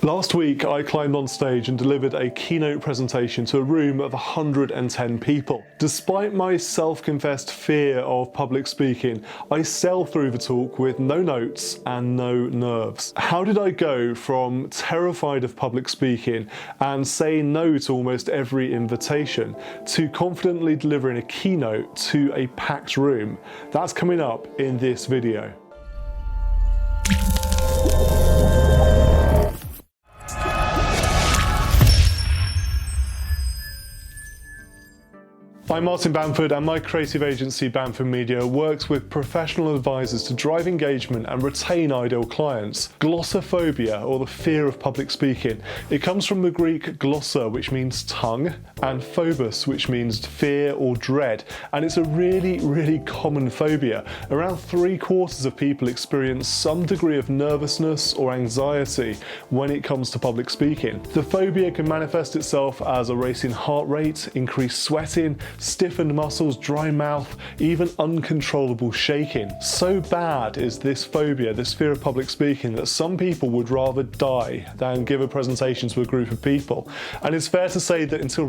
Last week, I climbed on stage and delivered a keynote presentation to a room of 110 people. Despite my self-confessed fear of public speaking, I sailed through the talk with no notes and no nerves. How did I go from terrified of public speaking and saying no to almost every invitation to confidently delivering a keynote to a packed room? That's coming up in this video. I'm Martin Bamford, and my creative agency Bamford Media works with professional advisors to drive engagement and retain ideal clients. Glossophobia, or the fear of public speaking, it comes from the Greek glossa, which means tongue, and phobos, which means fear or dread, and it's a really common phobia. Around 3/4 of people experience some degree of nervousness or anxiety when it comes to public speaking. The phobia can manifest itself as a racing heart rate, increased sweating, stiffened muscles, dry mouth, even uncontrollable shaking. So bad is this phobia, this fear of public speaking, that some people would rather die than give a presentation to a group of people. And it's fair to say that until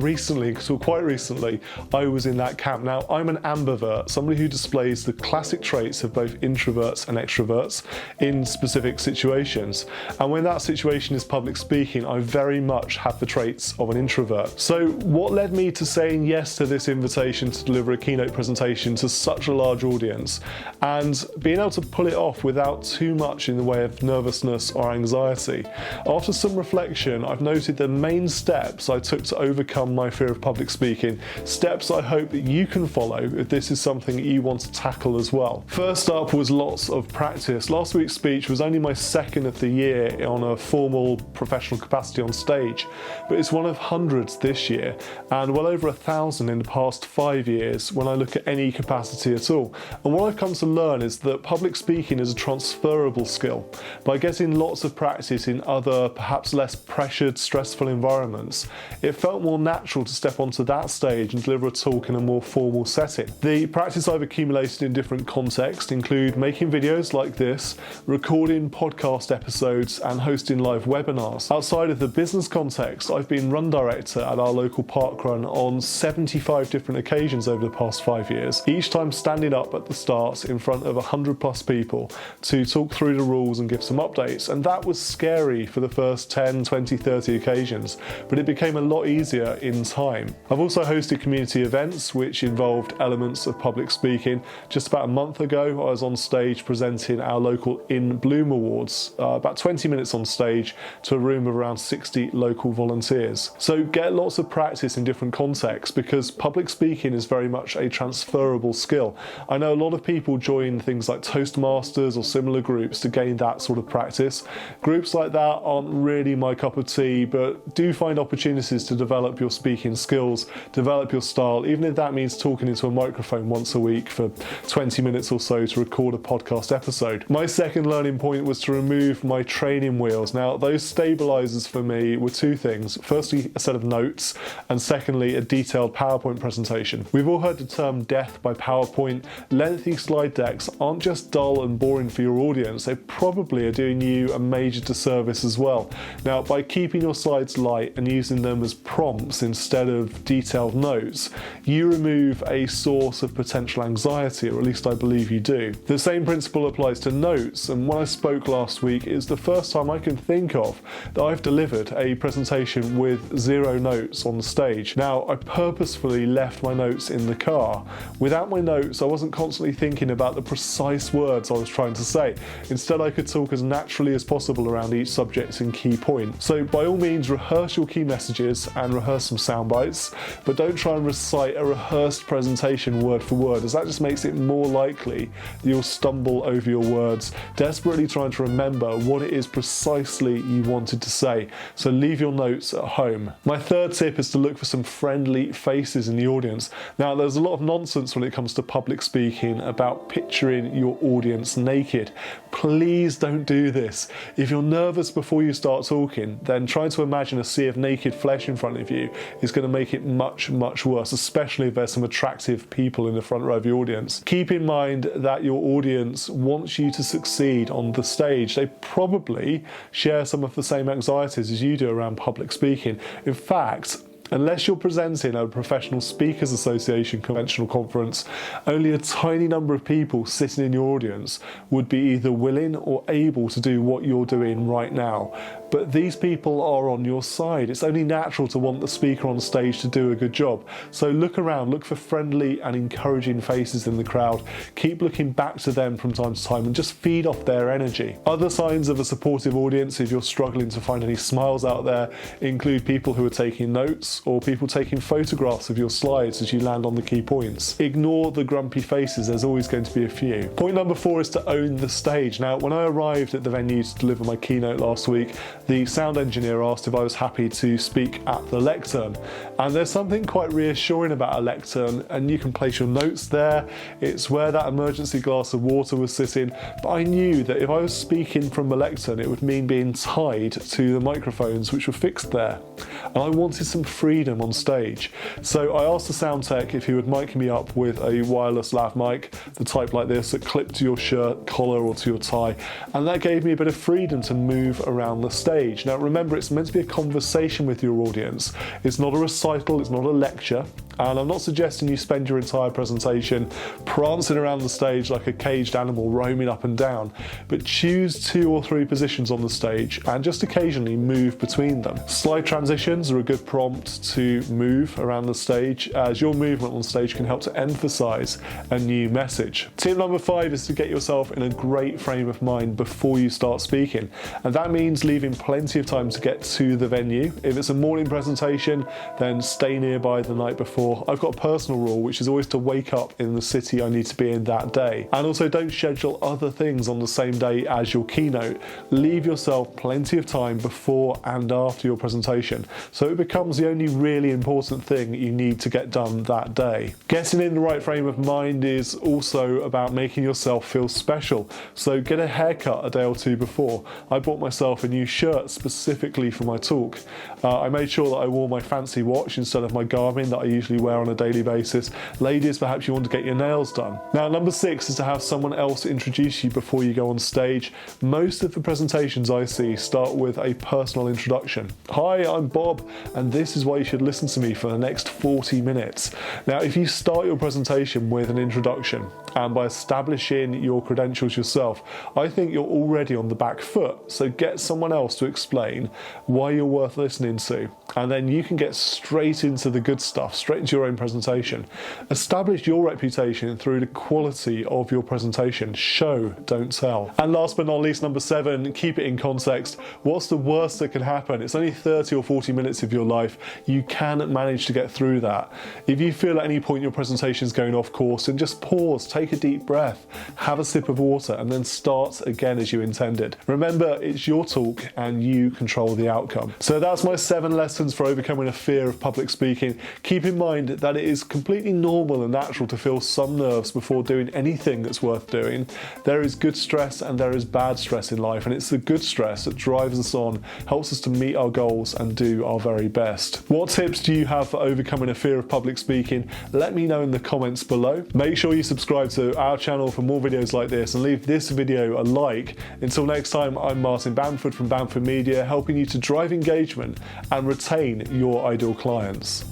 quite recently, I was in that camp. Now, I'm an ambivert, somebody who displays the classic traits of both introverts and extroverts in specific situations. And when that situation is public speaking, I very much have the traits of an introvert. So what led me to saying yes to this invitation to deliver a keynote presentation to such a large audience and being able to pull it off without too much in the way of nervousness or anxiety? After some reflection, I've noted the main steps I took to overcome my fear of public speaking, steps I hope that you can follow if this is something you want to tackle as well. First up was lots of practice. Last week's speech was only my second of the year on a formal professional capacity on stage, but it's one of hundreds this year and well over 1,000 in the past 5 years when I look at any capacity at all. And what I've come to learn is that public speaking is a transferable skill. By getting lots of practice in other, perhaps less pressured, stressful environments, it felt more natural to step onto that stage and deliver a talk in a more formal setting. The practice I've accumulated in different contexts include making videos like this, recording podcast episodes, and hosting live webinars. Outside of the business context, I've been run director at our local parkrun on 75 different occasions over the past 5 years, each time standing up at the start in front of 100+ people to talk through the rules and give some updates. And that was scary for the first 10, 20, 30 occasions, but it became a lot easier in time. I've also hosted community events which involved elements of public speaking. Just about a month ago, I was on stage presenting our local In Bloom Awards, about 20 minutes on stage to a room of around 60 local volunteers. So get lots of practice in different contexts, because public speaking is very much a transferable skill. I know a lot of people join things like Toastmasters or similar groups to gain that sort of practice. Groups like that aren't really my cup of tea, but do find opportunities to develop your speaking skills, develop your style, even if that means talking into a microphone once a week for 20 minutes or so to record a podcast episode. My second learning point was to remove my training wheels. Now, those stabilizers for me were two things. Firstly, a set of notes, and secondly, a detailed PowerPoint presentation. We've all heard the term death by PowerPoint. Lengthy slide decks aren't just dull and boring for your audience, they probably are doing you a major disservice as well. Now, by keeping your slides light and using them as prompts instead of detailed notes, you remove a source of potential anxiety, or at least I believe you do. The same principle applies to notes, and when I spoke last week, it's the first time I can think of that I've delivered a presentation with 0 notes on the stage. Now, I purposefully left my notes in the car. Without my notes, I wasn't constantly thinking about the precise words I was trying to say. Instead, I could talk as naturally as possible around each subject and key point. So by all means, rehearse your key messages and rehearse some sound bites, but don't try and recite a rehearsed presentation word for word, as that just makes it more likely that you'll stumble over your words, desperately trying to remember what it is precisely you wanted to say. So leave your notes at home. My third tip is to look for some friendly faces in the audience. Now, there's a lot of nonsense when it comes to public speaking about picturing your audience naked. Please don't do this. If you're nervous before you start talking, then trying to imagine a sea of naked flesh in front of you is going to make it much, much worse, especially if there's some attractive people in the front row of your audience. Keep in mind that your audience wants you to succeed on the stage. They probably share some of the same anxieties as you do around public speaking. In fact, unless you're presenting at a professional speakers association conventional conference, only a tiny number of people sitting in your audience would be either willing or able to do what you're doing right now. But these people are on your side. It's only natural to want the speaker on stage to do a good job. So look around, look for friendly and encouraging faces in the crowd. Keep looking back to them from time to time and just feed off their energy. Other signs of a supportive audience, if you're struggling to find any smiles out there, include people who are taking notes or people taking photographs of your slides as you land on the key points. Ignore the grumpy faces, there's always going to be a few. Point number 4 is to own the stage. Now, when I arrived at the venue to deliver my keynote last week, the sound engineer asked if I was happy to speak at the lectern. And there's something quite reassuring about a lectern, and you can place your notes there. It's where that emergency glass of water was sitting. But I knew that if I was speaking from the lectern, it would mean being tied to the microphones which were fixed there. And I wanted some freedom on stage. So I asked the sound tech if he would mic me up with a wireless lav mic, the type like this that clipped to your shirt collar or to your tie. And that gave me a bit of freedom to move around the stage. Now remember, it's meant to be a conversation with your audience. It's not a recital, it's not a lecture. And I'm not suggesting you spend your entire presentation prancing around the stage like a caged animal roaming up and down, but choose 2 or 3 positions on the stage and just occasionally move between them. Slide transitions are a good prompt to move around the stage, as your movement on stage can help to emphasize a new message. Tip number 5 is to get yourself in a great frame of mind before you start speaking. And that means leaving plenty of time to get to the venue. If it's a morning presentation, then stay nearby the night before. I've got a personal rule, which is always to wake up in the city I need to be in that day. And also don't schedule other things on the same day as your keynote. Leave yourself plenty of time before and after your presentation, so it becomes the only really important thing you need to get done that day. Getting in the right frame of mind is also about making yourself feel special. So get a haircut a day or 2 before. I bought myself a new shirt specifically for my talk. I made sure that I wore my fancy watch instead of my Garmin that I usually wear on a daily basis. Ladies, perhaps you want to get your nails done. Now, number 6 is to have someone else introduce you before you go on stage. Most of the presentations I see start with a personal introduction. Hi, I'm Bob, and this is why you should listen to me for the next 40 minutes. Now, if you start your presentation with an introduction and by establishing your credentials yourself, I think you're already on the back foot. So get someone else to explain why you're worth listening to, and then you can get straight into the good stuff, straight into your own presentation. Establish your reputation through the quality of your presentation. Show, don't tell. And last but not least, number 7, keep it in context. What's the worst that can happen? It's only 30 or 40 minutes of your life. You can manage to get through that. If you feel at any point your presentation is going off course, then just pause, take a deep breath, have a sip of water, and then start again as you intended. Remember, it's your talk and you control the outcome. So that's my 7 lessons for overcoming a fear of public speaking. Keep in mind that it is completely normal and natural to feel some nerves before doing anything that's worth doing. There is good stress and there is bad stress in life, and it's the good stress that drives us on, helps us to meet our goals and do our very best. What tips do you have for overcoming a fear of public speaking? Let me know in the comments below. Make sure you subscribe to our channel for more videos like this and leave this video a like. Until next time, I'm Martin Bamford from Bamford Media, helping you to drive engagement and retain your ideal clients.